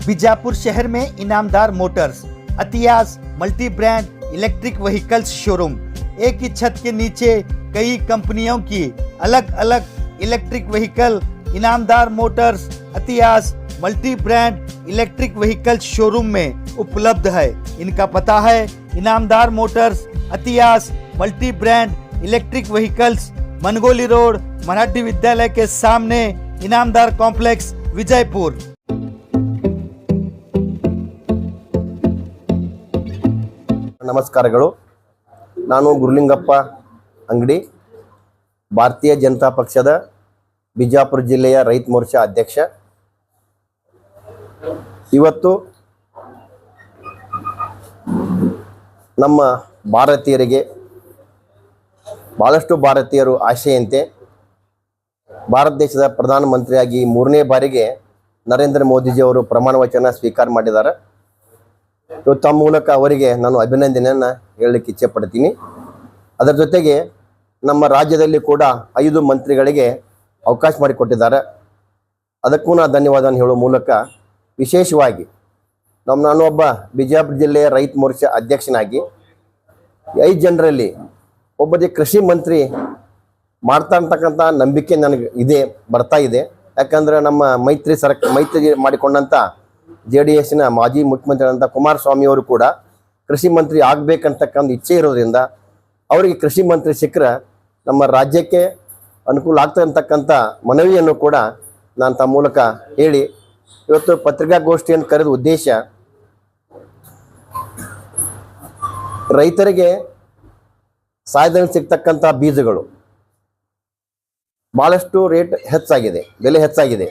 बीजापुर शहर में इनामदार मोटर्स अतियास multi brand electric vehicles showroom. एक ही छत के नीचे कई कंपनियों की अलग अलग इलेक्ट्रिक व्हीकल इनामदार मोटर्स अतियास multi brand electric vehicles showroom में उपलब्ध है। इनका पता है इनामदार मोटर्स अतियास multi brand electric vehicles, Mangoli road, Marathi विद्यालय के सामने, इनामदार कॉम्प्लेक्स, विजयपुर। ನಮಸ್ಕಾರಗಳು. ನಾನು ಗುರುಲಿಂಗಪ್ಪ ಅಂಗಡಿ, ಭಾರತೀಯ ಜನತಾ ಪಕ್ಷದ ಬಿಜಾಪುರ ಜಿಲ್ಲೆಯ ರೈತ ಮೋರ್ಚಾ ಅಧ್ಯಕ್ಷ. ಇವತ್ತು ನಮ್ಮ ಭಾರತೀಯರಿಗೆ, ಭಾಳಷ್ಟು ಭಾರತೀಯರು ಆಶೆಯಂತೆ ಭಾರತ ದೇಶದ ಪ್ರಧಾನಮಂತ್ರಿಯಾಗಿ 3ನೇ ಬಾರಿಗೆ ನರೇಂದ್ರ ಮೋದಿಜಿಯವರು ಪ್ರಮಾಣ ವಚನ ಸ್ವೀಕಾರ ಮಾಡಿದ್ದಾರೆ. ಇವತ್ತು ತಮ್ಮ ಮೂಲಕ ಅವರಿಗೆ ನಾನು ಅಭಿನಂದನೆಯನ್ನು ಹೇಳಲಿಕ್ಕೆ ಇಚ್ಛೆ ಪಡ್ತೀನಿ. ಅದರ ಜೊತೆಗೆ ನಮ್ಮ ರಾಜ್ಯದಲ್ಲಿ ಕೂಡ 5 ಮಂತ್ರಿಗಳಿಗೆ ಅವಕಾಶ ಮಾಡಿಕೊಟ್ಟಿದ್ದಾರೆ. ಅದಕ್ಕೂ ನಾನು ಧನ್ಯವಾದವನ್ನು ಹೇಳುವ ಮೂಲಕ ವಿಶೇಷವಾಗಿ ನಾನು ಒಬ್ಬ ಬಿಜಾಪುರ ಜಿಲ್ಲೆಯ ರೈತ ಮೋರ್ಚಾ ಅಧ್ಯಕ್ಷನಾಗಿ 5 ಜನರಲ್ಲಿ ಒಬ್ಬರಿಗೆ ಕೃಷಿ ಮಂತ್ರಿ ಮಾಡ್ತಾ ಅಂತಕ್ಕಂಥ ನಂಬಿಕೆ ನನಗೆ ಬರ್ತಾ ಇದೆ. ಯಾಕಂದರೆ ನಮ್ಮ ಮೈತ್ರಿ ಮಾಡಿಕೊಂಡಂಥ JDSನ ಮಾಜಿ ಮುಖ್ಯಮಂತ್ರಿಯಾದಂಥ ಕುಮಾರಸ್ವಾಮಿಯವರು ಕೂಡ ಕೃಷಿ ಮಂತ್ರಿ ಆಗಬೇಕಂತಕ್ಕಂಥ ಇಚ್ಛೆ ಇರೋದ್ರಿಂದ ಅವರಿಗೆ ಕೃಷಿ ಮಂತ್ರಿ ಸಿಕ್ಕರೆ ನಮ್ಮ ರಾಜ್ಯಕ್ಕೆ ಅನುಕೂಲ ಆಗ್ತದೆ ಅಂತಕ್ಕಂಥ ಮನವಿಯನ್ನು ಕೂಡ ನಾನು ತಮ್ಮ ಮೂಲಕ ಹೇಳಿ ಇವತ್ತು ಪತ್ರಿಕಾಗೋಷ್ಠಿಯನ್ನು ಕರೆದ ಉದ್ದೇಶ, ರೈತರಿಗೆ ಸಹಾಯಧನ ಸಿಗ್ತಕ್ಕಂಥ ಬೀಜಗಳು ಭಾಳಷ್ಟು ರೇಟ್ ಹೆಚ್ಚಾಗಿದೆ, ಬೆಲೆ ಹೆಚ್ಚಾಗಿದೆ.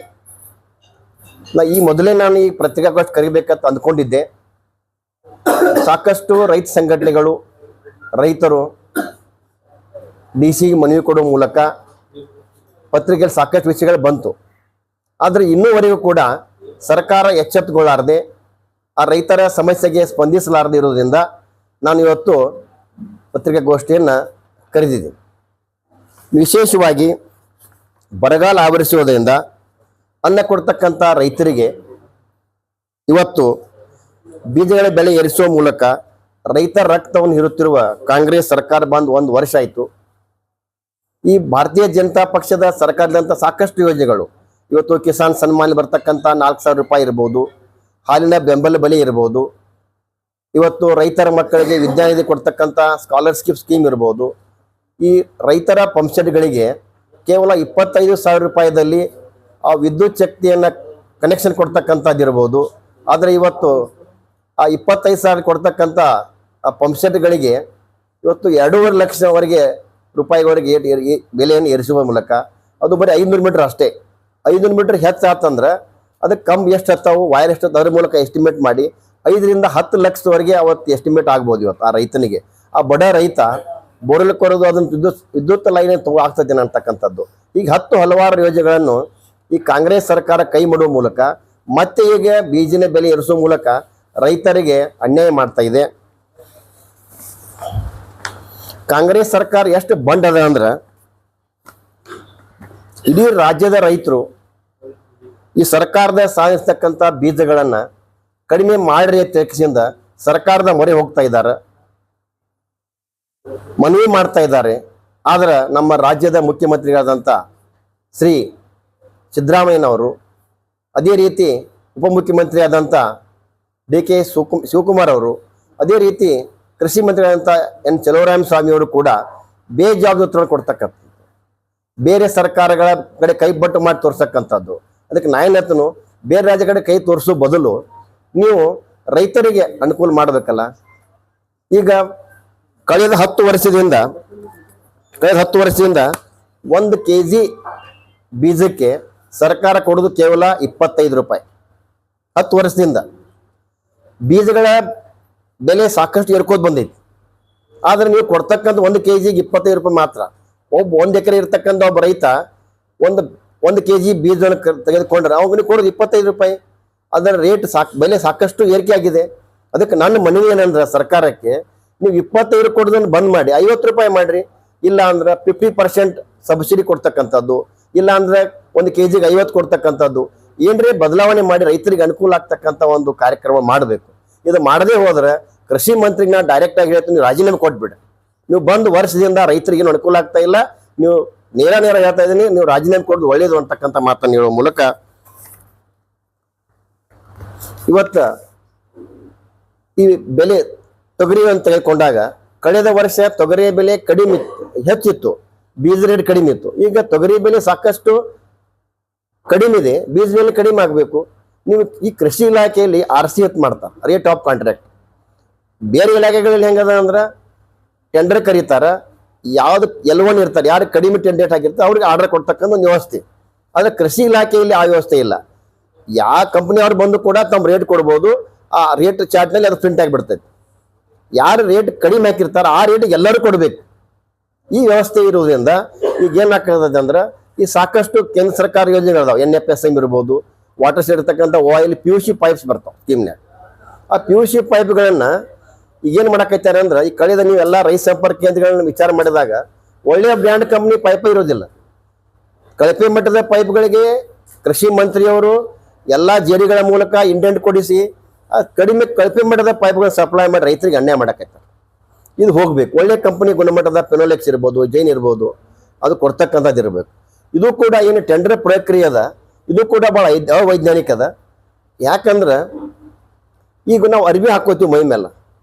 ಈ ಮೊದಲೇ ನಾನು ಈ ಪತ್ರಿಕಾಗೋಷ್ಠಿ ಕರಿಬೇಕಂತ ಅಂದ್ಕೊಂಡಿದ್ದೆ. ಸಾಕಷ್ಟು ರೈತ ಸಂಘಟನೆಗಳು, ರೈತರು DC ಮನವಿ ಕೊಡುವ ಮೂಲಕ ಪತ್ರಿಕೆಯಲ್ಲಿ ಸಾಕಷ್ಟು ವಿಷಯಗಳು ಬಂತು. ಆದರೆ ಇನ್ನೂವರೆಗೂ ಕೂಡ ಸರ್ಕಾರ ಎಚ್ಚೆತ್ತುಕೊಳ್ಳಾರದೆ ಆ ರೈತರ ಸಮಸ್ಯೆಗೆ ಸ್ಪಂದಿಸಲಾರದೆ ಇರೋದ್ರಿಂದ ನಾನು ಇವತ್ತು ಪತ್ರಿಕಾಗೋಷ್ಠಿಯನ್ನು ಕರೆದಿದ್ದೀನಿ. ವಿಶೇಷವಾಗಿ ಬರಗಾಲ ಆವರಿಸುವುದರಿಂದ ಅನ್ನ ಕೊಡ್ತಕ್ಕಂಥ ರೈತರಿಗೆ ಇವತ್ತು ಬೀಜಗಳ ಬೆಲೆ ಏರಿಸುವ ಮೂಲಕ ರೈತರ ರಕ್ತವನ್ನು ಹೀರುತ್ತಿರುವ ಕಾಂಗ್ರೆಸ್ ಸರ್ಕಾರ ಬಂದು 1 ವರ್ಷ ಆಯಿತು. ಈ ಭಾರತೀಯ ಜನತಾ ಪಕ್ಷದ ಸರ್ಕಾರದಂಥ ಸಾಕಷ್ಟು ಯೋಜನೆಗಳು ಇವತ್ತು ಕಿಸಾನ್ ಸನ್ಮಾನ್ ಬರ್ತಕ್ಕಂಥ 4,000 ರೂಪಾಯಿ ಇರ್ಬೋದು, ಹಾಲಿನ ಬೆಂಬಲ ಬೆಲೆ ಇರ್ಬೋದು, ಇವತ್ತು ರೈತರ ಮಕ್ಕಳಿಗೆ ವಿದ್ಯಾನಿಧಿ ಕೊಡ್ತಕ್ಕಂಥ ಸ್ಕಾಲರ್ಶಿಪ್ ಸ್ಕೀಮ್ ಇರ್ಬೋದು, ಈ ರೈತರ ಪಂಪ್ಸೆಟ್ಗಳಿಗೆ ಕೇವಲ 25,000 ರೂಪಾಯಿದಲ್ಲಿ ಆ ವಿದ್ಯುತ್ ಶಕ್ತಿಯನ್ನು ಕನೆಕ್ಷನ್ ಕೊಡ್ತಕ್ಕಂಥದ್ದು ಇರ್ಬೋದು. ಆದರೆ ಇವತ್ತು ಆ 25,000 ಕೊಡ್ತಕ್ಕಂಥ ಆ ಪಂಪ್ಸೆಟ್ಗಳಿಗೆ ಇವತ್ತು 2.5 ಲಕ್ಷವರೆಗೆ ರೂಪಾಯಿವರೆಗೆ ಬೆಲೆಯನ್ನು ಏರಿಸುವ ಮೂಲಕ ಅದು ಬರೀ 500 ಮೀಟ್ರ್ ಅಷ್ಟೇ. 500 ಮೀಟ್ರ್ ಹೆಚ್ಚಾತಂದ್ರೆ ಅದಕ್ಕೆ ಕಮ್ಮಿ ಎಷ್ಟು ಹತ್ತಾವು, ವೈರ್ ಎಷ್ಟು, ಅದರ ಮೂಲಕ ಎಸ್ಟಿಮೇಟ್ ಮಾಡಿ 5 ರಿಂದ 10 ಲಕ್ಷದವರೆಗೆ ಅವತ್ತು ಎಸ್ಟಿಮೇಟ್ ಆಗ್ಬೋದು ಇವತ್ತು ಆ ರೈತನಿಗೆ. ಆ ಬಡ ರೈತ ಬೋರ್ವೆಲ್ ಕೊರೋದು ಅದನ್ನು ವಿದ್ಯುತ್ ಲೈನ್ ಆಗ್ತದೆ ಅಂತಕ್ಕಂಥದ್ದು. ಈಗ ಹಲವಾರು ಯೋಜನೆಗಳನ್ನು ಈ ಕಾಂಗ್ರೆಸ್ ಸರ್ಕಾರ ಕೈ ಮಾಡುವ ಮೂಲಕ ಮತ್ತೆ ಈಗ ಬೀಜಿನ ಬೆಲೆ ಏರಿಸುವ ಮೂಲಕ ರೈತರಿಗೆ ಅನ್ಯಾಯ ಮಾಡ್ತಾ ಇದೆ. ಕಾಂಗ್ರೆಸ್ ಸರ್ಕಾರ ಎಷ್ಟು ಬಂಡ್ ಅದ ಅಂದ್ರೆ ಇಡೀ ರಾಜ್ಯದ ರೈತರು ಈ ಸರ್ಕಾರದ ಸಾಧಿಸ್ತಕ್ಕಂಥ ಬೀಜಗಳನ್ನು ಕಡಿಮೆ ಮಾಡ್ರಿ ತೆಗೆಸಿಂದ ಸರ್ಕಾರದ ಮೊರೆ ಹೋಗ್ತಾ ಇದ್ದಾರೆ, ಮನವಿ ಮಾಡ್ತಾ ಇದ್ದಾರೆ. ಆದ್ರೆ ನಮ್ಮ ರಾಜ್ಯದ ಮುಖ್ಯಮಂತ್ರಿಗಳಾದಂಥ ಶ್ರೀ ಸಿದ್ದರಾಮಯ್ಯನವರು, ಅದೇ ರೀತಿ ಉಪಮುಖ್ಯಮಂತ್ರಿ ಆದಂಥ DK ಶಿವಕುಮಾರ್ ಅವರು, ಅದೇ ರೀತಿ ಕೃಷಿ ಮಂತ್ರಿಯಾದಂಥ N. ಚಲುವರಾಯಸ್ವಾಮಿಯವರು ಕೂಡ ಬೇಜವಾಬ್ದಾರಿ ಕೊಡ್ತಕ್ಕಂಥದ್ದು, ಬೇರೆ ಸರ್ಕಾರಗಳ ಕಡೆ ಕೈ ಬಟ್ಟು ಮಾಡಿ ತೋರಿಸ್ತಕ್ಕಂಥದ್ದು. ಅದಕ್ಕೆ ನಾಯನತನು ಬೇರೆ ರಾಜ್ಯ ಕಡೆ ಕೈ ತೋರಿಸೋ ಬದಲು ನೀವು ರೈತರಿಗೆ ಅನುಕೂಲ ಮಾಡಬೇಕಲ್ಲ. ಈಗ ಕಳೆದ 10 ವರ್ಷದಿಂದ 1 kg ಬೀಜಕ್ಕೆ ಸರ್ಕಾರ ಕೊಡೋದು ಕೇವಲ 25 ರೂಪಾಯಿ. 10 ವರ್ಷದಿಂದ ಬೀಜಗಳ ಬೆಲೆ ಸಾಕಷ್ಟು ಏರ್ಕೋದು ಬಂದೈತಿ. ಆದರೆ ನೀವು ಕೊಡ್ತಕ್ಕಂಥ 1 kgಗೆ 25 ರೂಪಾಯಿ ಮಾತ್ರ. 1 ಎಕರೆ ಇರ್ತಕ್ಕಂಥ ಒಬ್ಬ ರೈತ 1 kg ಬೀಜವನ್ನು ತೆಗೆದುಕೊಂಡ್ರೆ ಅವ್ನಿಗೆ ಕೊಡೋದು 25 ರೂಪಾಯಿ. ಅದರ ರೇಟ್ ಬೆಲೆ ಸಾಕಷ್ಟು ಏರಿಕೆ ಆಗಿದೆ. ಅದಕ್ಕೆ ನನ್ನ ಮನವಿ ಏನಂದ್ರೆ ಸರ್ಕಾರಕ್ಕೆ, ನೀವು 25 ಕೊಡೋದನ್ನು ಬಂದ್ ಮಾಡಿ 50 ರೂಪಾಯಿ ಮಾಡ್ರಿ. ಇಲ್ಲ ಅಂದ್ರೆ 50% ಸಬ್ಸಿಡಿ ಕೊಡ್ತಕ್ಕಂಥದ್ದು, ಇಲ್ಲ ಅಂದ್ರೆ 1 kgಗೆ 50 ಕೊಡ್ತಕ್ಕಂಥದ್ದು. ಏನ್ರಿ ಬದಲಾವಣೆ ಮಾಡಿ ರೈತರಿಗೆ ಅನುಕೂಲ ಆಗ್ತಕ್ಕಂಥ ಒಂದು ಕಾರ್ಯಕ್ರಮ ಮಾಡಬೇಕು. ಇದು ಮಾಡದೇ ಹೋದ್ರೆ ಕೃಷಿ ಮಂತ್ರಿಗೆ ನಾನು ಡೈರೆಕ್ಟ್ ಆಗಿ ಹೇಳ್ತೀನಿ, ನೀವು ರಾಜೀನಾಮೆ ಕೊಟ್ಬಿಡಿ. ನೀವು ಬಂದು ವರ್ಷದಿಂದ ರೈತರಿಗೆ ಏನು ಅನುಕೂಲ ಆಗ್ತಾ ಇಲ್ಲ, ನೀವು ನೇರ ಹೇಳ್ತಾ ಇದ್ದೀನಿ, ನೀವು ರಾಜೀನಾಮೆ ಕೊಡೋದು ಒಳ್ಳೇದು ಅಂತಕ್ಕಂಥ ಮಾತನ್ನು ಹೇಳುವ ಮೂಲಕ ಇವತ್ತ ಈ ಬೆಲೆ ತೊಗರಿ ಅಂತ ತೆಗೆದುಕೊಂಡಾಗ ಕಳೆದ ವರ್ಷ ತೊಗರಿಯ ಬೆಲೆ ಕಡಿಮೆ ಹೆಚ್ಚಿತ್ತು, ಬೀಜ ರೇಟ್ ಕಡಿಮೆ ಇತ್ತು. ಈಗ ತೊಗರಿ ಬೆಲೆ ಸಾಕಷ್ಟು ಕಡಿಮೆ ಇದೆ, ಬೀಜ ಬೆಲೆ ಕಡಿಮೆ ಆಗಬೇಕು. ನೀವು ಈ ಕೃಷಿ ಇಲಾಖೆಯಲ್ಲಿ RCF ಮಾಡ್ತಾರೆ, ರೇಟ್ ಆಫ್ ಕಾಂಟ್ರಾಕ್ಟ್. ಬೇರೆ ಇಲಾಖೆಗಳಲ್ಲಿ ಹೆಂಗದ ಅಂದ್ರೆ ಟೆಂಡರ್ ಕರೀತಾರ, ಯಾವ್ದು L1 ಇರ್ತಾರೆ, ಯಾರು ಕಡಿಮೆ ಟೆಂಡರ್ ಆಗಿರ್ತಾರೆ ಅವ್ರಿಗೆ ಆರ್ಡರ್ ಕೊಡ್ತಕ್ಕಂಥ ಒಂದು ವ್ಯವಸ್ಥೆ. ಆದರೆ ಕೃಷಿ ಇಲಾಖೆಯಲ್ಲಿ ಆ ವ್ಯವಸ್ಥೆ ಇಲ್ಲ. ಯಾವ ಕಂಪ್ನಿಯವ್ರು ಬಂದು ಕೂಡ ತಮ್ಮ ರೇಟ್ ಕೊಡ್ಬೋದು, ಆ ರೇಟ್ ಚಾರ್ಟ್ನಲ್ಲಿ ಅದು ಪ್ರಿಂಟ್ ಆಗಿಬಿಡ್ತೈತಿ. ಯಾರು ರೇಟ್ ಕಡಿಮೆ ಹಾಕಿರ್ತಾರೆ ಆ ರೇಟಿಗೆ ಎಲ್ಲರೂ ಕೊಡಬೇಕು. ಈ ವ್ಯವಸ್ಥೆ ಇರುವುದರಿಂದ ಈಗ ಏನಾಗ್ತದೆ ಅಂದ್ರೆ ಈ ಸಾಕಷ್ಟು ಕೇಂದ್ರ ಸರ್ಕಾರ ಯೋಜನೆಗಳಿದಾವೆ, NFSM ಇರ್ಬೋದು, ವಾಟರ್ ಸೈಡ್ ಇರ್ತಕ್ಕಂಥ OIL PUC ಪೈಪ್ಸ್ ಬರ್ತಾವೆ ಸ್ಕೀಮ್ನ್ಯಾಗ. ಆ PUC ಪೈಪ್ಗಳನ್ನು ಈಗೇನು ಮಾಡಕೈತಾರೆ ಅಂದ್ರೆ ಈ ಕಳೆದ ನೀವೆಲ್ಲ ರೈತ ಸಂಪರ್ಕ ಕೇಂದ್ರಗಳನ್ನ ವಿಚಾರ ಮಾಡಿದಾಗ ಒಳ್ಳೆಯ ಬ್ರ್ಯಾಂಡ್ ಕಂಪ್ನಿ ಪೈಪ್ ಇರೋದಿಲ್ಲ. ಕಳಪೆ ಮಟ್ಟದ ಪೈಪ್ಗಳಿಗೆ ಕೃಷಿ ಮಂತ್ರಿಯವರು ಎಲ್ಲ ಜೇರಿಗಳ ಮೂಲಕ ಇಂಡೆಂಟ್ ಕೊಡಿಸಿ ಕಳಪೆ ಮಟ್ಟದ ಪೈಪ್ಗಳನ್ನ ಸಪ್ಲೈ ಮಾಡಿ ರೈತರಿಗೆ ಅನ್ಯಾಯ ಮಾಡಕೈತಾರೆ. ಇದು ಹೋಗ್ಬೇಕು. ಒಳ್ಳೆ ಕಂಪನಿ ಗುಣಮಟ್ಟದ ಫೆನೋಲೆಕ್ಸ್ ಇರ್ಬೋದು, ಜೈನ್ ಇರ್ಬೋದು, ಅದು ಕೊಡ್ತಕ್ಕಂಥದ್ದು ಇರಬೇಕು. ಇದು ಕೂಡ ಏನು ಟೆಂಡರ್ ಪ್ರಕ್ರಿಯೆ ಅದ, ಇದು ಕೂಡ ಭಾಳ ಅವೈಜ್ಞಾನಿಕ ಅದ. ಯಾಕಂದ್ರೆ ಈಗ ನಾವು ಅರ್ಬಿ ಹಾಕೋತೀವಿ ಮೈ ಮೇಲೆ,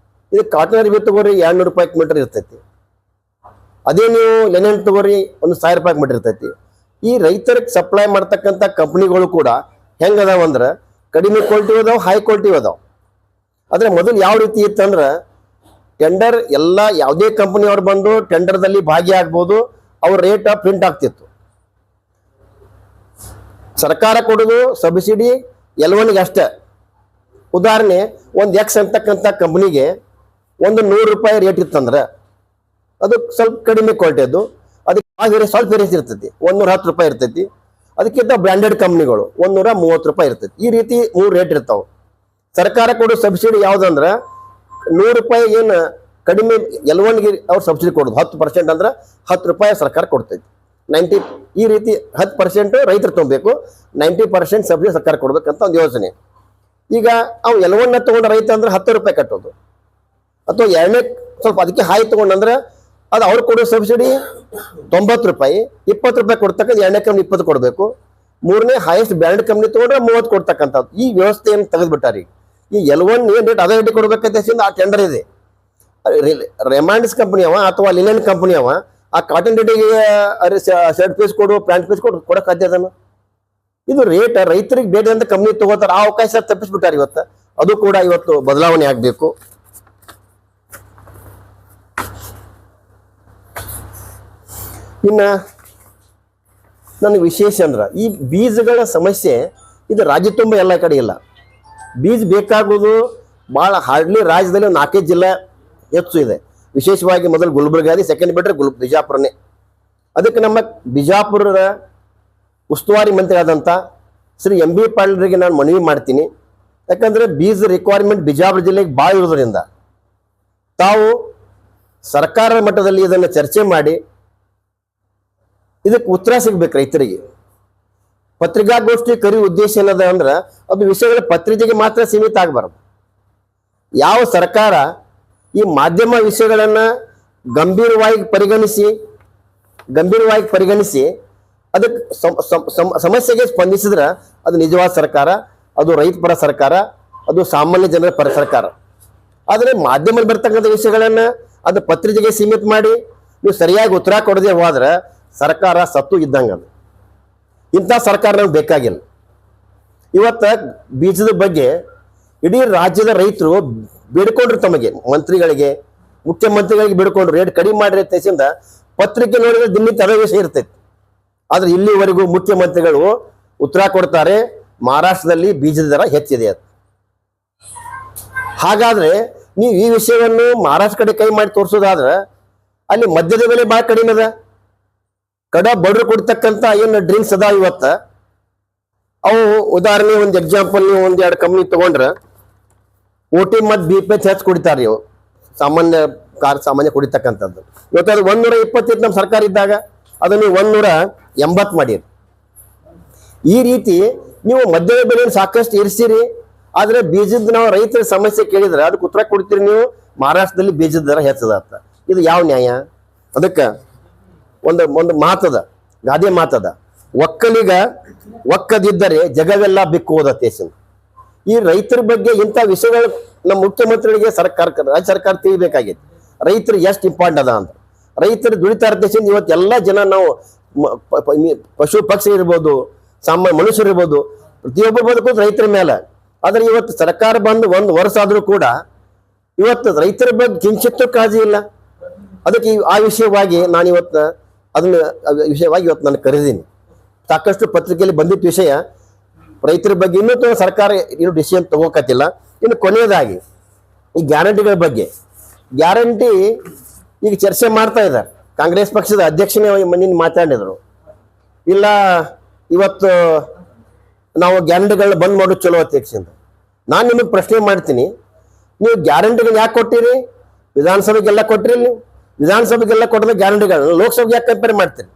ಇದು ಕಾಟನ್ ಅರ್ಬಿ ತಗೋರಿ 200 ರೂಪಾಯಿ ಮೀಟರ್ ಇರ್ತೈತಿ. ಅದೇ ನೀವು ಲೆನೆನ್ ತಗೋರಿ 1000 ರೂಪಾಯಿ ಮೀಟರ್ ಇರ್ತೈತಿ. ಈ ರೈತರಿಗೆ ಸಪ್ಲೈ ಮಾಡ್ತಕ್ಕಂಥ ಕಂಪ್ನಿಗಳು ಕೂಡ ಹೆಂಗದಾವ ಅಂದ್ರೆ ಕಡಿಮೆ ಕ್ವಾಲಿಟಿ ಅದಾವ, ಹೈ ಕ್ವಾಲಿಟಿ ಅದಾವ. ಆದರೆ ಮೊದಲು ಯಾವ ರೀತಿ ಇತ್ತಂದ್ರೆ ಟೆಂಡರ್ ಎಲ್ಲ ಯಾವುದೇ ಕಂಪನಿಯವ್ರು ಬಂದು ಟೆಂಡರ್ದಲ್ಲಿ ಭಾಗಿಯಾಗ್ಬೋದು, ಅವ್ರ ರೇಟ್ ಪ್ರಿಂಟ್ ಆಗ್ತಿತ್ತು. ಸರ್ಕಾರ ಕೊಡೋದು ಸಬ್ಸಿಡಿ L1ಗೆ ಅಷ್ಟೇ. ಉದಾಹರಣೆ ಒಂದು X ಅಂತಕ್ಕಂಥ ಕಂಪ್ನಿಗೆ ಒಂದು 100 ರೂಪಾಯಿ ರೇಟ್ ಇತ್ತಂದ್ರೆ ಅದು ಸ್ವಲ್ಪ ಕಡಿಮೆ ಕ್ವಾಲಿಟಿಯದ್ದು, ಅದಕ್ಕೆ ಸ್ವಲ್ಪ ವೇರಿಯಸ್ ಇರ್ತೈತಿ, 110 ರೂಪಾಯಿ ಇರ್ತೈತಿ. ಅದಕ್ಕಿಂತ ಬ್ರ್ಯಾಂಡೆಡ್ ಕಂಪ್ನಿಗಳು 130 ರೂಪಾಯಿ ಇರ್ತೈತಿ. ಈ ರೀತಿ 3 ರೇಟ್ ಇರ್ತಾವೆ. ಸರ್ಕಾರ ಕೊಡೋ ಸಬ್ಸಿಡಿ ಯಾವುದಂದ್ರೆ 100 ರೂಪಾಯಿ ಏನು ಕಡಿಮೆ L1ಗೆ ಅವ್ರು ಸಬ್ಸಿಡಿ ಕೊಡೋದು 10% ಅಂದ್ರೆ 10 ರೂಪಾಯಿ ಸರ್ಕಾರ ಕೊಡ್ತೈತಿ. 90 ಈ ರೀತಿ 10% ರೈತರು ತೊಗೊಬೇಕು, 90% ಸಬ್ಸಿಡಿ ಸರ್ಕಾರ ಕೊಡ್ಬೇಕಂತ ಒಂದು ಯೋಜನೆ. ಈಗ ಅವು L1 ತಗೊಂಡ ರೈತ ಅಂದ್ರೆ 10 ರೂಪಾಯಿ ಕಟ್ಟೋದು, ಅಥವಾ ಎರಡನೇ ಸ್ವಲ್ಪ ಅದಕ್ಕೆ ಹಾಯಿ ತಗೊಂಡಂದ್ರೆ ಅದು ಅವ್ರು ಕೊಡೋ ಸಬ್ಸಿಡಿ 90 ರೂಪಾಯಿ, 20 ರೂಪಾಯಿ ಕೊಡ್ತಕ್ಕಂಥ ಎರಡನೇ ಕಂಪ್ನಿ 20 ಕೊಡಬೇಕು, ಮೂರನೇ ಹೈಯೆಸ್ಟ್ ಬ್ರ್ಯಾಂಡ್ ಕಂಪ್ನಿ ತಗೊಂಡ್ರೆ 30 ಕೊಡ್ತಕ್ಕಂಥದ್ದು. ಈ ವ್ಯವಸ್ಥೆಯನ್ನು ತೆಗೆದುಬಿಟ್ಟಾರೆ. ಈ L1 ಏನು ರೇಟ್ ಅದೇ ರೇಟ್ ಕೊಡ್ಬೇಕಂತ ಆ ಟೆಂಡರ್ ಇದೆ. ರೆಮಾಂಡಿಸ್ ಕಂಪ್ನಿ ಅವ ಅಥವಾ ಲಿನೆನ್ ಕಂಪ್ನಿ ಅವ ಆ ಕಾಟನ್ ರೇಟಿಗೆ ಶರ್ಟ್ ಪೀಸ್ ಕೊಡು, ಪ್ಯಾಂಟ್ ಪೀಸ್ ಕೊಡು ಕೊಡಕ್ಕೆ ಸಾಧ್ಯ ಅದನ್ನು. ಇದು ರೇಟ್ ರೈತರಿಗೆ ಬೇಡ ಅಂತ ಕಂಪ್ನಿ ತಗೋತಾರೆ, ಆ ಅವಕಾಶ ತಪ್ಪಿಸ್ಬಿಟ್ಟಾರೆ ಇವತ್ತು. ಅದು ಕೂಡ ಇವತ್ತು ಬದಲಾವಣೆ ಆಗಬೇಕು. ಇನ್ನು ನನಗೆ ವಿಶೇಷ ಅಂದ್ರೆ ಈ ಬೀಜಗಳ ಸಮಸ್ಯೆ ಇದು ರಾಜ್ಯ ತುಂಬ ಎಲ್ಲ ಕಡೆ ಇಲ್ಲ. ಬೀಜ ಬೇಕಾಗೋದು ಭಾಳ ಹಾರ್ಡ್ಲಿ ರಾಜ್ಯದಲ್ಲಿ 4 ಜಿಲ್ಲೆ ಹೆಚ್ಚು ಇದೆ. ವಿಶೇಷವಾಗಿ ಮೊದಲು ಗುಲ್ಬರ್ಗ, ಸೆಕೆಂಡ್ ಬಿಟ್ಟರೆ ಬಿಜಾಪುರನೇ. ಅದಕ್ಕೆ ನಮ್ಮ ಬಿಜಾಪುರದ ಉಸ್ತುವಾರಿ ಮಂತ್ರಿ ಆದಂಥ ಶ್ರೀ MB ಪಾಟೀಲ್ರಿಗೆ ನಾನು ಮನವಿ ಮಾಡ್ತೀನಿ. ಯಾಕಂದರೆ ಬೀಜ ರಿಕ್ವೈರ್ಮೆಂಟ್ ಬಿಜಾಪುರ ಜಿಲ್ಲೆಗೆ ಭಾಳ ಇರೋದ್ರಿಂದ ತಾವು ಸರ್ಕಾರದ ಮಟ್ಟದಲ್ಲಿ ಇದನ್ನು ಚರ್ಚೆ ಮಾಡಿ ಇದಕ್ಕೆ ಉತ್ತರ ಸಿಗ್ಬೇಕು ರೈತರಿಗೆ. ಪತ್ರಿಕಾಗೋಷ್ಠಿ ಕರೆಯುವ ಉದ್ದೇಶ ಏನದ ಅಂದ್ರೆ ಅದು ವಿಷಯಗಳ ಪತ್ರಿಕೆಗೆ ಮಾತ್ರ ಸೀಮಿತ ಆಗಬಾರ್ದು. ಯಾವ ಸರ್ಕಾರ ಈ ಮಾಧ್ಯಮ ವಿಷಯಗಳನ್ನು ಗಂಭೀರವಾಗಿ ಪರಿಗಣಿಸಿ ಅದಕ್ಕೆ ಸಮಸ್ಯೆಗೆ ಸ್ಪಂದಿಸಿದ್ರೆ ಅದು ನಿಜವಾದ ಸರ್ಕಾರ, ಅದು ರೈತ ಪರ ಸರ್ಕಾರ, ಅದು ಸಾಮಾನ್ಯ ಜನರ ಪರ ಸರ್ಕಾರ. ಆದರೆ ಮಾಧ್ಯಮದಲ್ಲಿ ಬರ್ತಕ್ಕಂಥ ವಿಷಯಗಳನ್ನು ಅದು ಪತ್ರಿಕೆಗೆ ಸೀಮಿತ ಮಾಡಿ ನೀವು ಸರಿಯಾಗಿ ಉತ್ತರ ಕೊಡದೆ ಹೋದ್ರೆ ಸರ್ಕಾರ ಸತ್ತು ಇದ್ದಂಗೆ. ಅದು ಇಂಥ ಸರ್ಕಾರ ನಮ್ಗೆ ಬೇಕಾಗಿಲ್ಲ. ಇವತ್ತು ಬೀಜದ ಬಗ್ಗೆ ಇಡೀ ರಾಜ್ಯದ ರೈತರು ಬೇಡ್ಕೊಂಡ್ರು, ತಮಗೆ ಮಂತ್ರಿಗಳಿಗೆ ಮುಖ್ಯಮಂತ್ರಿಗಳಿಗೆ ಬೇಡ್ಕೊಂಡ್ರು ರೇಟ್ ಕಡಿಮೆ ಮಾಡಿರಿ ಅಂತ. ಪತ್ರಿಕೆ ನೋಡಿದ್ರೆ ದಿಲ್ಲಿ ತಲೆ ವಿಷಯ ಇರ್ತೈತಿ. ಆದ್ರೆ ಇಲ್ಲಿವರೆಗೂ ಮುಖ್ಯಮಂತ್ರಿಗಳು ಉತ್ತರ ಕೊಡ್ತಾರೆ ಮಹಾರಾಷ್ಟ್ರದಲ್ಲಿ ಬೀಜದ ದರ ಹೆಚ್ಚಿದೆ ಅಂತ. ಹಾಗಾದ್ರೆ ನೀವು ಈ ವಿಷಯವನ್ನು ಮಹಾರಾಷ್ಟ್ರ ಕಡೆ ಕೈ ಮಾಡಿ ತೋರಿಸೋದಾದ್ರೆ ಅಲ್ಲಿ ಮದ್ಯದ ಬೆಲೆ ಭಾಳ ಕಡಿಮೆ ಅದ. ಕಡ ಬಡ್ರು ಕೊಡ್ತಕ್ಕಂಥ ಏನು ಡ್ರಿಂಕ್ಸ್ ಅದಾವ ಇವತ್ತ, ಅವು ಉದಾಹರಣೆ ಒಂದು ಎಕ್ಸಾಂಪಲ್ ನೀವು 1-2 ಕಂಪ್ನಿ ತಗೊಂಡ್ರೆ OT ಮತ್ತು BPH ಹೆಚ್ಚು ಕುಡಿತಾರೆ. ಇವು ಸಾಮಾನ್ಯ ಕುಡಿತಕ್ಕಂಥದ್ದು. ಇವತ್ತು ಅದು 120 ನಮ್ಮ ಸರ್ಕಾರ ಇದ್ದಾಗ ಅದನ್ನು 180 ಮಾಡಿರಿ. ಈ ರೀತಿ ನೀವು ಮಧ್ಯದ ಬೆಲೆ ಸಾಕಷ್ಟು ಇರಿಸಿರಿ, ಆದ್ರೆ ಬೀಜದ ನಾವು ರೈತರ ಸಮಸ್ಯೆ ಕೇಳಿದ್ರೆ ಅದಕ್ಕೆ ಉತ್ತರ ಕೊಡ್ತೀರಿ ನೀವು ಮಹಾರಾಷ್ಟ್ರದಲ್ಲಿ ಬೀಜದ ದರ ಹೆಚ್ಚದ ಅಂತ. ಇದು ಯಾವ ನ್ಯಾಯ? ಅದಕ್ಕೆ ಒಂದು ಮಾತದ, ಗಾದೆ ಮಾತದ, ಒಕ್ಕಲಿಗ ಒಕ್ಕದಿದ್ದರೆ ಜಗವೆಲ್ಲ ಬಿಕ್ಕುವುದ ತೇಸಿನ. ಈ ರೈತರ ಬಗ್ಗೆ ಇಂಥ ವಿಷಯಗಳು ನಮ್ಮ ಮುಖ್ಯಮಂತ್ರಿಗಳಿಗೆ ರಾಜ್ಯ ಸರ್ಕಾರ ತಿಳಿಬೇಕಾಗಿದೆ. ರೈತರು ಎಷ್ಟು ಇಂಪಾರ್ಟೆಂಟ್ ಅದ ಅಂತ. ರೈತರು ದುಡಿತಾ ಇರ್ತೇಸಿಂದ ಇವತ್ತು ಎಲ್ಲ ಜನ ನಾವು ಪಶು ಪಕ್ಷಿ ಇರ್ಬೋದು, ಸಾಮಾನ್ಯ ಮನುಷ್ಯರು ಇರ್ಬೋದು, ಪ್ರತಿಯೊಬ್ಬರು ಬದುಕೋದು ರೈತರ ಮೇಲೆ. ಆದ್ರೆ ಇವತ್ತು ಸರ್ಕಾರ ಬಂದು 1 ವರ್ಷ ಆದ್ರೂ ಕೂಡ ಇವತ್ತು ರೈತರ ಬಗ್ಗೆ ಕಿಂಚಿತ್ತೂ ಕಾಳಜಿ ಇಲ್ಲ. ಅದಕ್ಕೆ ಆ ವಿಷಯವಾಗಿ ನಾನು ಇವತ್ತು ನಾನು ಕರೆದೀನಿ. ಸಾಕಷ್ಟು ಪತ್ರಿಕೆಯಲ್ಲಿ ಬಂದಿದ್ದ ವಿಷಯ, ರೈತರ ಬಗ್ಗೆ ಇನ್ನೂ ಸರ್ಕಾರ ಏನು ಡಿಸಿಷನ್ ತಗೋಕತ್ತಿಲ್ಲ. ಇನ್ನು ಕೊನೆಯದಾಗಿ ಈ ಗ್ಯಾರಂಟಿಗಳ ಬಗ್ಗೆ, ಗ್ಯಾರಂಟಿ ಈಗ ಚರ್ಚೆ ಮಾಡ್ತಾ ಇದ್ದಾರೆ. ಕಾಂಗ್ರೆಸ್ ಪಕ್ಷದ ಅಧ್ಯಕ್ಷನೇ ನಿನ್ನೆ ಮಾತಾಡಿದ್ರು, ಇಲ್ಲ ಇವತ್ತು ನಾವು ಗ್ಯಾರಂಟಿಗಳನ್ನ ಬಂದ್ ಮಾಡೋದು ಚಲೋ ಅಧ್ಯಕ್ಷ ಅಂತ. ನಾನು ನಿಮಗೆ ಪ್ರಶ್ನೆ ಮಾಡ್ತೀನಿ, ನೀವು ಗ್ಯಾರಂಟಿಗಳನ್ನ ಯಾಕೆ ಕೊಟ್ಟಿರಿ? ವಿಧಾನಸಭೆಗೆಲ್ಲ ಕೊಟ್ಟಿರಿ. ನೀವು ವಿಧಾನಸಭೆಗೆಲ್ಲ ಕೊಟ್ಟರೆ ಗ್ಯಾರಂಟಿಗಳನ್ನ ಲೋಕಸಭೆಗೆ ಯಾಕೆ ಕಂಪೇರ್ ಮಾಡ್ತೀರಿ?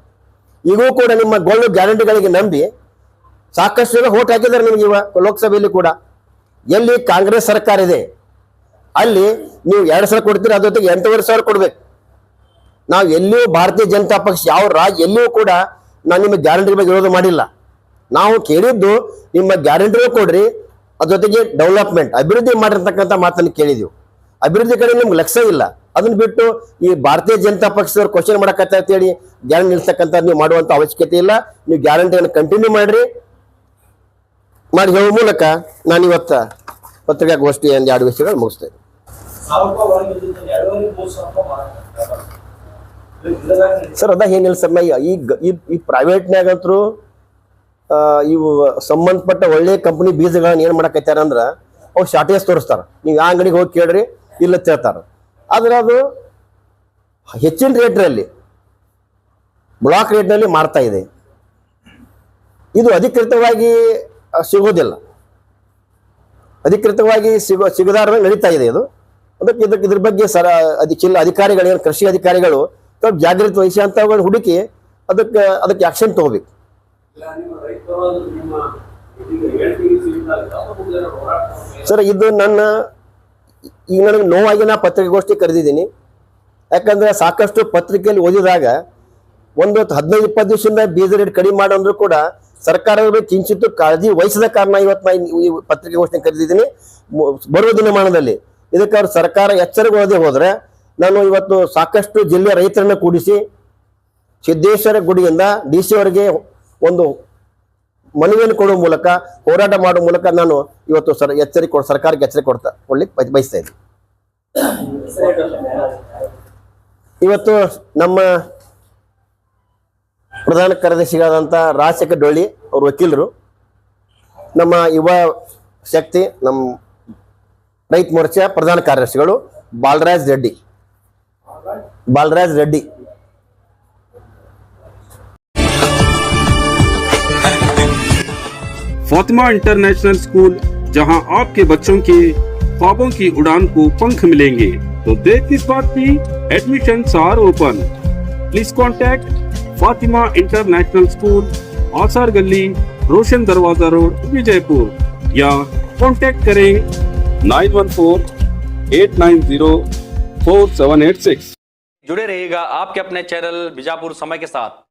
ಈಗೂ ಕೂಡ ನಿಮ್ಮ ಗೋಲ್ಡ್ ಗ್ಯಾರಂಟಿಗಳಿಗೆ ನಂಬಿ ಸಾಕಷ್ಟು ಜನ ಹೋಟ್ ಹಾಕಿದ್ದಾರೆ ನಿಮ್ಗೆ. ಲೋಕಸಭೆಯಲ್ಲಿ ಕೂಡ ಎಲ್ಲಿ ಕಾಂಗ್ರೆಸ್ ಸರ್ಕಾರ ಇದೆ ಅಲ್ಲಿ ನೀವು 2 ಸಾವಿರ ಕೊಡ್ತೀರಿ, ಅದ್ರ ಜೊತೆಗೆ 8,500 ಕೊಡ್ಬೇಕು. ನಾವು ಎಲ್ಲಿಯೂ ಭಾರತೀಯ ಜನತಾ ಪಕ್ಷ ಯಾವ ರಾಜ್ಯ ಎಲ್ಲಿಯೂ ಕೂಡ ನಾನು ನಿಮ್ಮ ಗ್ಯಾರಂಟಿ ಬಗ್ಗೆ ವಿರೋಧ ಮಾಡಿಲ್ಲ. ನಾವು ಕೇಳಿದ್ದು ನಿಮ್ಮ ಗ್ಯಾರಂಟಿ ಕೊಡ್ರಿ, ಅದ್ರ ಜೊತೆಗೆ ಡೆವಲಪ್ಮೆಂಟ್ ಅಭಿವೃದ್ಧಿ ಮಾಡಿರ್ತಕ್ಕಂಥ ಮಾತನ್ನು ಕೇಳಿದೆವು. ಅಭಿವೃದ್ಧಿ ಕಡೆ ನಿಮ್ಗೆ ಲಕ್ಷ್ಯ ಇಲ್ಲ. ಅದನ್ನ ಬಿಟ್ಟು ಈ ಭಾರತೀಯ ಜನತಾ ಪಕ್ಷದವ್ರು ಕ್ವಶನ್ ಮಾಡಕತ್ತ ಅಂತೇಳಿ ಗ್ಯಾರಂಟಿ ನಿಲ್ಸಕ್ಕಂಥ ನೀವು ಮಾಡುವಂಥ ಅವಶ್ಯಕತೆ ಇಲ್ಲ. ನೀವು ಗ್ಯಾರಂಟಿಯನ್ನು ಕಂಟಿನ್ಯೂ ಮಾಡಿ ಹೇಳುವ ಮೂಲಕ ನಾನು ಇವತ್ತ ಪತ್ರಿಕಾಗೋಷ್ಠಿ 2 ವಿಷಯಗಳು ಮುಗಿಸ್ತೇನೆ. ಸರ್ ಅದ ಏನಿಲ್ಲ ಸರ್, ಈ ಪ್ರೈವೇಟ್ನಾಗಂತರೂ ಇವು ಸಂಬಂಧಪಟ್ಟ ಒಳ್ಳೆ ಕಂಪನಿ ಬೀಜಗಳನ್ನ ಏನ್ ಮಾಡಕತ್ತಾರ ಅಂದ್ರ ಅವು ಶಾರ್ಟೇಜ್ ತೋರಿಸ್ತಾರ. ನೀವು ಯಾವ ಅಂಗಡಿಗೆ ಹೋಗಿ ಕೇಳ್ರಿ ಇಲ್ಲ ಹೇಳ್ತಾರ. ಆದ್ರೆ ಅದು ಹೆಚ್ಚಿನ ರೇಟ್ನಲ್ಲಿ ಬ್ಲಾಕ್ ರೇಟ್ನಲ್ಲಿ ಮಾರ್ತಾ ಇದೆ. ಇದು ಅಧಿಕೃತವಾಗಿ ಸಿಗೋದಿಲ್ಲ, ಅಧಿಕೃತವಾಗಿ ಸಿಗದಾರ ನಡೀತಾ ಇದೆ ಇದು. ಅದಕ್ಕೆ ಇದ್ರ ಬಗ್ಗೆ ಅಧಿಕಾರಿಗಳು ಏನು ಕೃಷಿ ಅಧಿಕಾರಿಗಳು ಸ್ವಲ್ಪ ಜಾಗೃತಿ ವಹಿಸಿ ಅಂತವುಗಳನ್ನ ಹುಡುಕಿ ಅದಕ್ಕೆ ಆಕ್ಷನ್ ತಗೋಬೇಕು. ಸರ್ ಇದು ಈಗ ನನಗೆ ನೋವಾಗಿ ನಾ ಪತ್ರಿಕಾಗೋಷ್ಠಿ ಕರೆದಿದ್ದೀನಿ. ಯಾಕಂದ್ರೆ ಸಾಕಷ್ಟು ಪತ್ರಿಕೆಯಲ್ಲಿ ಓದಿದಾಗ 15-20 ದಿವಸದಿಂದ ಬೀಜ ರೇಟ್ ಕಡಿಮೆ ಮಾಡೋಂದ್ರೂ ಕೂಡ ಸರ್ಕಾರದ ಕಿಂಚಿತ್ತು ಕಾಳಜಿ ವಹಿಸದ ಕಾರಣ ಇವತ್ತು ನಾ ಈ ಪತ್ರಿಕಾಗೋಷ್ಠಿ ಕರೆದಿದ್ದೀನಿ. ಬರುವ ದಿನಮಾನದಲ್ಲಿ ಇದಕ್ಕೆ ಅವ್ರ ಸರ್ಕಾರ ಎಚ್ಚರಗೊಳ್ಳದೆ ಹೋದ್ರೆ ನಾನು ಇವತ್ತು ಸಾಕಷ್ಟು ಜಿಲ್ಲೆಯ ರೈತರನ್ನ ಕೂಡಿಸಿ ಸಿದ್ದೇಶ್ವರ ಗುಡಿಯಿಂದ DC ಅವರಿಗೆ ಒಂದು ಮನವಿಯನ್ನು ಕೊಡುವ ಮೂಲಕ, ಹೋರಾಟ ಮಾಡುವ ಮೂಲಕ ನಾನು ಇವತ್ತು ಸರ್ಕಾರಕ್ಕೆ ಎಚ್ಚರಿಕೆ ಕೊಡ್ಲಿಕ್ಕೆ ಬಯಸ್ತಾ ಇದ್ದೀನಿ. ಇವತ್ತು ನಮ್ಮ ಪ್ರಧಾನ ಕಾರ್ಯದರ್ಶಿಗಳಾದಂಥ ರಾಜಶೇಖರ್ ಡೊಳ್ಳಿ ಅವ್ರ ವಕೀಲರು, ನಮ್ಮ ಯುವ ಶಕ್ತಿ, ನಮ್ಮ ರೈತ ಮೋರ್ಚಾ ಪ್ರಧಾನ ಕಾರ್ಯದರ್ಶಿಗಳು ಬಾಲರಾಜ್ ರೆಡ್ಡಿ फातिमा इंटरनेशनल स्कूल, जहां आपके बच्चों के ख्वाबों की उड़ान को पंख मिलेंगे, तो देर किस बात की? Admissions are open. Please contact Fatima international school, Asar Gali, रोशन दरवाजा रोड, विजयपुर, या कॉन्टैक्ट करें 9148904786. जुड़े रहिएगा आपके अपने चैनल बीजापुर समय के साथ।